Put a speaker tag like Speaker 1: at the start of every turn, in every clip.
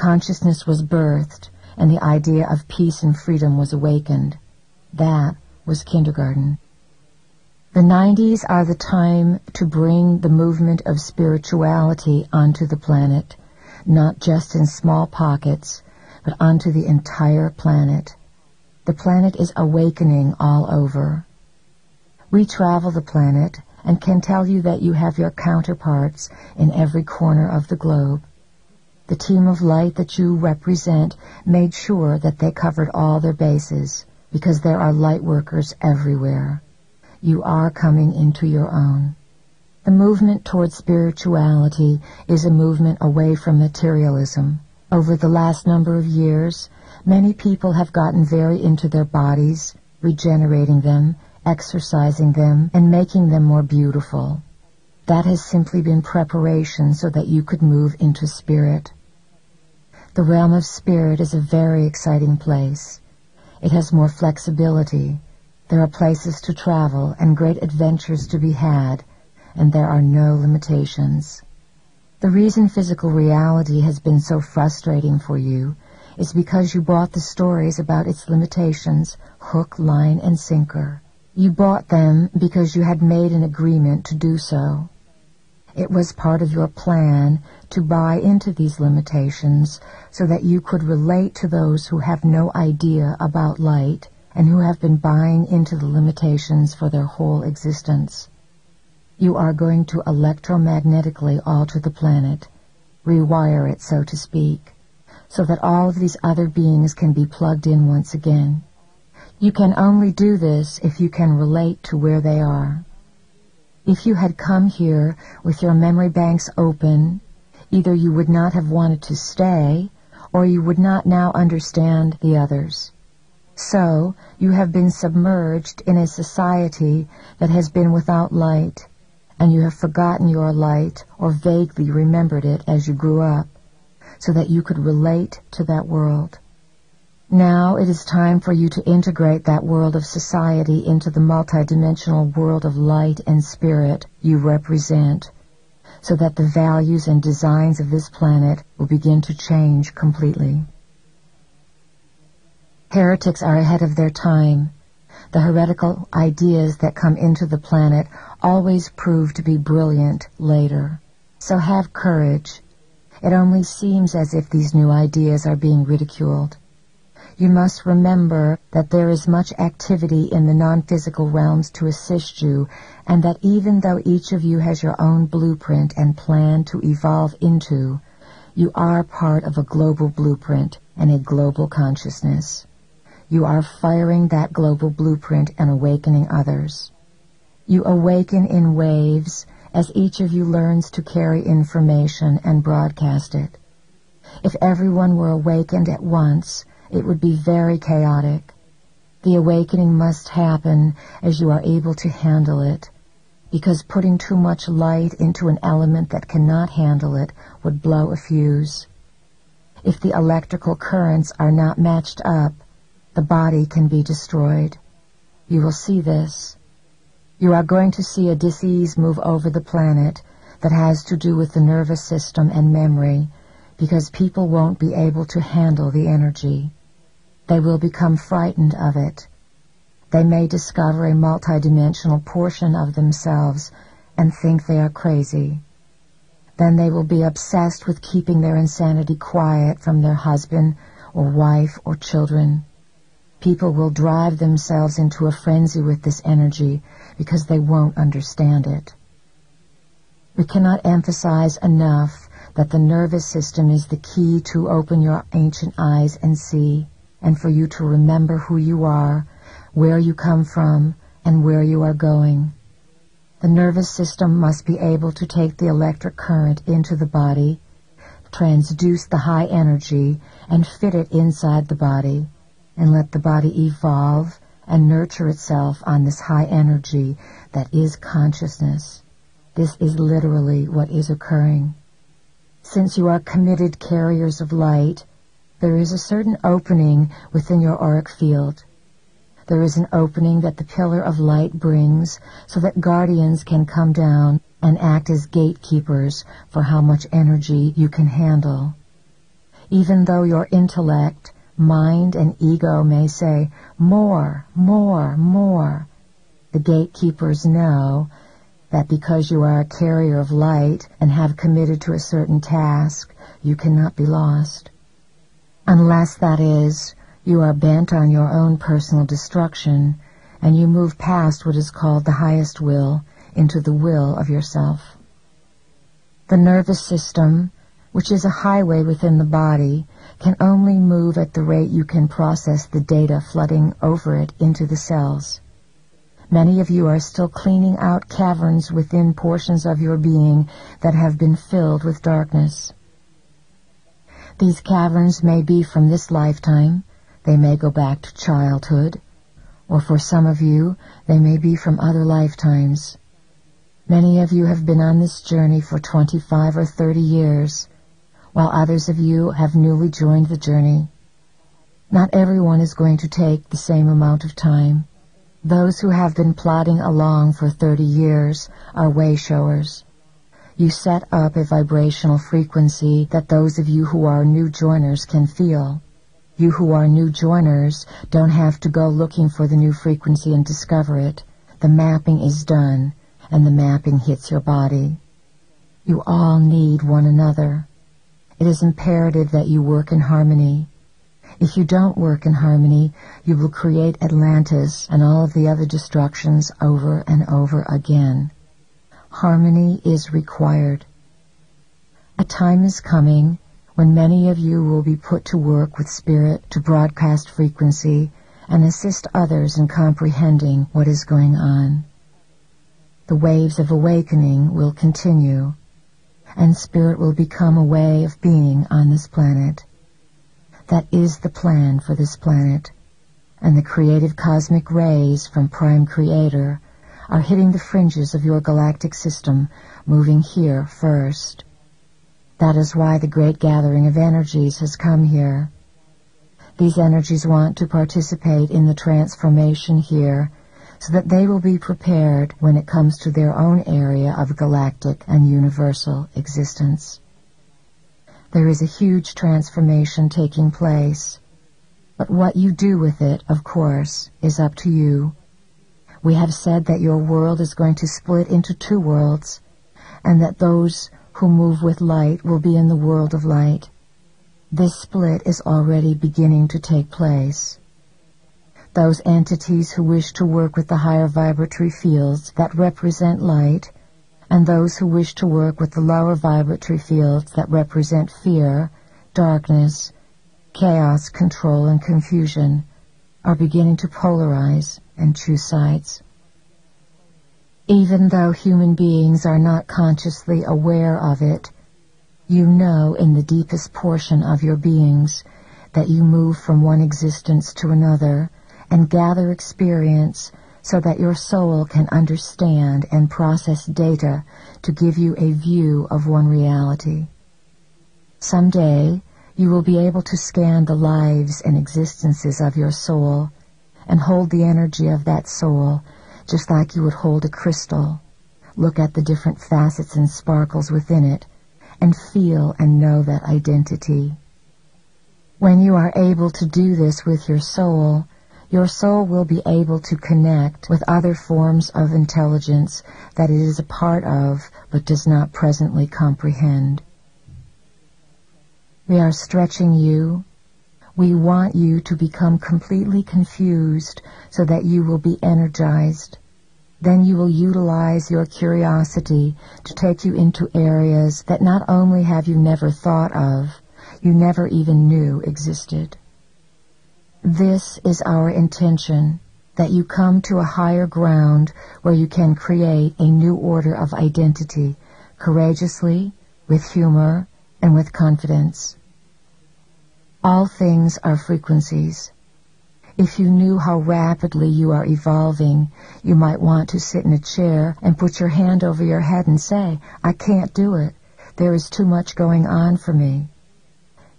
Speaker 1: Consciousness was birthed, and the idea of peace and freedom was awakened. That was kindergarten. The 90s are the time to bring the movement of spirituality onto the planet, not just in small pockets, but onto the entire planet. The planet is awakening all over. We travel the planet and can tell you that you have your counterparts in every corner of the globe. The team of light that you represent made sure that they covered all their bases, because there are light workers everywhere. You are coming into your own. The movement towards spirituality is a movement away from materialism. Over the last number of years, many people have gotten very into their bodies, regenerating them, exercising them, and making them more beautiful. That has simply been preparation so that you could move into spirit. The realm of spirit is a very exciting place. It has more flexibility. There are places to travel and great adventures to be had, and there are no limitations. The reason physical reality has been so frustrating for you is because you bought the stories about its limitations, hook, line, and sinker. You bought them because you had made an agreement to do so. It was part of your plan to buy into these limitations so that you could relate to those who have no idea about light and who have been buying into the limitations for their whole existence. You are going to electromagnetically alter the planet, rewire it, so to speak, so that all of these other beings can be plugged in once again. You can only do this if you can relate to where they are. If you had come here with your memory banks open, either you would not have wanted to stay, or you would not now understand the others. So, you have been submerged in a society that has been without light, and you have forgotten your light or vaguely remembered it as you grew up, so that you could relate to that world. Now it is time for you to integrate that world of society into the multidimensional world of light and spirit you represent, so that the values and designs of this planet will begin to change completely. Heretics are ahead of their time. The heretical ideas that come into the planet always prove to be brilliant later. So have courage. It only seems as if these new ideas are being ridiculed. You must remember that there is much activity in the non-physical realms to assist you, and that even though each of you has your own blueprint and plan to evolve into, you are part of a global blueprint and a global consciousness. You are firing that global blueprint and awakening others. You awaken in waves as each of you learns to carry information and broadcast it. If everyone were awakened at once, it would be very chaotic. The awakening must happen as you are able to handle it, because putting too much light into an element that cannot handle it would blow a fuse. If the electrical currents are not matched up, the body can be destroyed. You will see this. You are going to see a disease move over the planet that has to do with the nervous system and memory, because people won't be able to handle the energy. They will become frightened of it. They may discover a multidimensional portion of themselves and think they are crazy. Then they will be obsessed with keeping their insanity quiet from their husband or wife or children. People will drive themselves into a frenzy with this energy because they won't understand it. We cannot emphasize enough that the nervous system is the key to open your ancient eyes and see, and for you to remember who you are, where you come from, and where you are going. The nervous system must be able to take the electric current into the body, transduce the high energy, and fit it inside the body, and let the body evolve and nurture itself on this high energy that is consciousness. This is literally what is occurring. Since you are committed carriers of light, there is a certain opening within your auric field. There is an opening that the pillar of light brings so that guardians can come down and act as gatekeepers for how much energy you can handle. Even though your intellect, mind, and ego may say, more, more, more, the gatekeepers know that because you are a carrier of light and have committed to a certain task, you cannot be lost. Unless, that is, you are bent on your own personal destruction, and you move past what is called the highest will into the will of yourself. The nervous system, which is a highway within the body, can only move at the rate you can process the data flooding over it into the cells. Many of you are still cleaning out caverns within portions of your being that have been filled with darkness. These caverns may be from this lifetime, they may go back to childhood, or for some of you, they may be from other lifetimes. Many of you have been on this journey for 25 or 30 years, while others of you have newly joined the journey. Not everyone is going to take the same amount of time. Those who have been plodding along for 30 years are way-showers. You set up a vibrational frequency that those of you who are new joiners can feel. You who are new joiners don't have to go looking for the new frequency and discover it. The mapping is done, and the mapping hits your body. You all need one another. It is imperative that you work in harmony. If you don't work in harmony, you will create Atlantis and all of the other destructions over and over again. Harmony is required. A time is coming when many of you will be put to work with spirit to broadcast frequency and assist others in comprehending what is going on. The waves of awakening will continue, and spirit will become a way of being on this planet. That is the plan for this planet, and the creative cosmic rays from Prime Creator are hitting the fringes of your galactic system, moving here first. That is why the great gathering of energies has come here. These energies want to participate in the transformation here, so that they will be prepared when it comes to their own area of galactic and universal existence. There is a huge transformation taking place, but what you do with it, of course, is up to you. We have said that your world is going to split into two worlds, and that those who move with light will be in the world of light. This split is already beginning to take place. Those entities who wish to work with the higher vibratory fields that represent light, and those who wish to work with the lower vibratory fields that represent fear, darkness, chaos, control, and confusion, are beginning to polarize and choose sides. Even though human beings are not consciously aware of it, you know in the deepest portion of your beings that you move from one existence to another and gather experience so that your soul can understand and process data to give you a view of one reality. Someday, you will be able to scan the lives and existences of your soul and hold the energy of that soul just like you would hold a crystal, look at the different facets and sparkles within it, and feel and know that identity. When you are able to do this with your soul will be able to connect with other forms of intelligence that it is a part of but does not presently comprehend. We are stretching you. We want you to become completely confused so that you will be energized. Then you will utilize your curiosity to take you into areas that not only have you never thought of, you never even knew existed. This is our intention, that you come to a higher ground where you can create a new order of identity, courageously, with humor, and with confidence. All things are frequencies. If you knew how rapidly you are evolving, you might want to sit in a chair and put your hand over your head and say, "I can't do it. There is too much going on for me."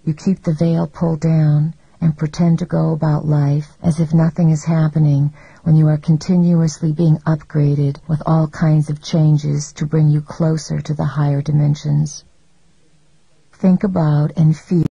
Speaker 1: You keep the veil pulled down and pretend to go about life as if nothing is happening when you are continuously being upgraded with all kinds of changes to bring you closer to the higher dimensions. Think about and feel